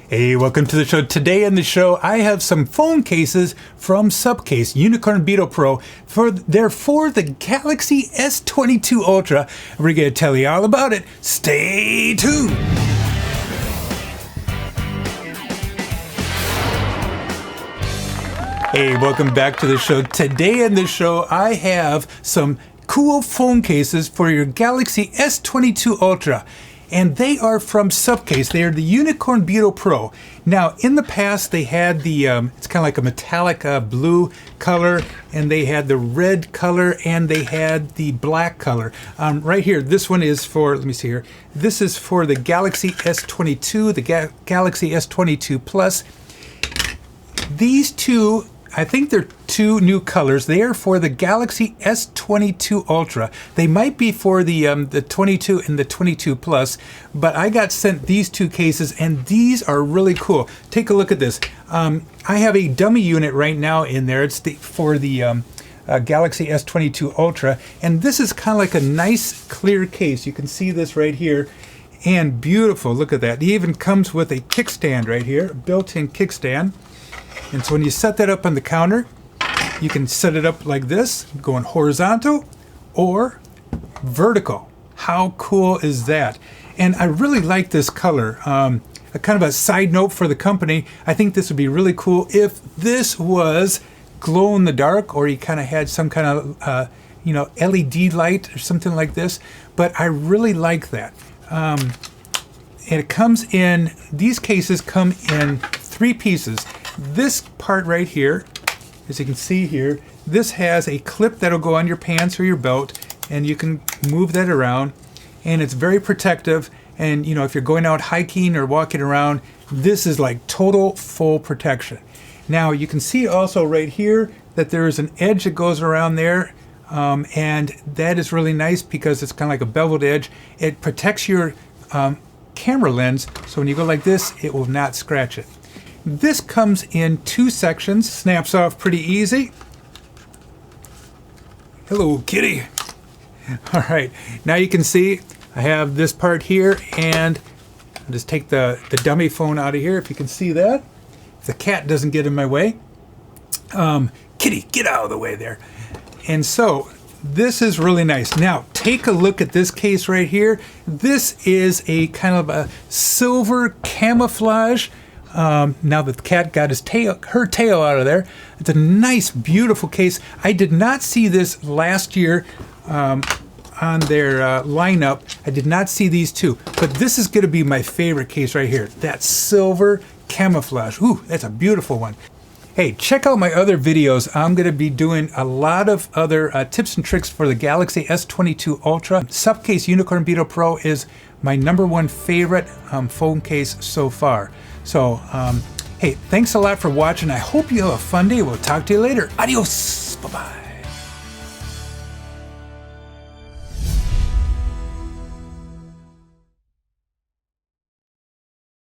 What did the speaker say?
Hey, welcome to the show. Today on the show, I have some phone cases from SupCase, Unicorn Beetle Pro. They're for the Galaxy S22 Ultra. We're going to tell you all about it. Stay tuned. Hey, welcome back to the show. Today on the show, I have some cool phone cases for your Galaxy S22 Ultra. And they are from SupCase. They are the Unicorn Beetle Pro. Now, in the past, they had the, it's kind of like a metallic blue color, and they had the red color, and they had the black color. Right here, this one is for, let me see here. This is for the Galaxy S22, the Galaxy S22 Plus. These two, I think they're two new colors. They are for the Galaxy S22 Ultra. They might be for the 22 and the 22 Plus, but I got sent these two cases, and these are really cool. Take a look at this. I have a dummy unit right now in there. It's for the Galaxy S22 Ultra, and this is kind of like a nice clear case. You can see this right here, and beautiful. Look at that. It even comes with a kickstand right here, built-in kickstand. And so when you set that up on the counter, you can set it up like this, going horizontal or vertical. How cool is that? And I really like this color. A kind of a side note for the company, I think this would be really cool if this was glow in the dark, or you kind of had some kind of LED light or something like this. But I really like that. And it comes in, these cases come in 3 pieces. This part right here, as you can see here, this has a clip that'll go on your pants or your belt, and you can move that around, and it's very protective. And if you're going out hiking or walking around, this is like total full protection. Now you can see also right here that there is an edge that goes around there, and that is really nice because it's kind of like a beveled edge. It protects your camera lens, so when you go like this, it will not scratch it. This comes in 2 sections, snaps off pretty easy. Hello, kitty. All right, now you can see I have this part here, and I'll just take the dummy phone out of here, if you can see that. If the cat doesn't get in my way. Kitty, get out of the way there. And so this is really nice. Now, take a look at this case right here. This is a kind of a silver camouflage. Now that the cat got her tail out of there. It's a nice, beautiful case. I did not see this last year on their lineup. I did not see these two, but this is going to be my favorite case right here. That silver camouflage. Ooh, that's a beautiful one. Hey, check out my other videos. I'm going to be doing a lot of other tips and tricks for the Galaxy S22 Ultra. SupCase Unicorn Beetle Pro is my #1 favorite phone case so far. So, hey, thanks a lot for watching. I hope you have a fun day. We'll talk to you later. Adios. Bye-bye.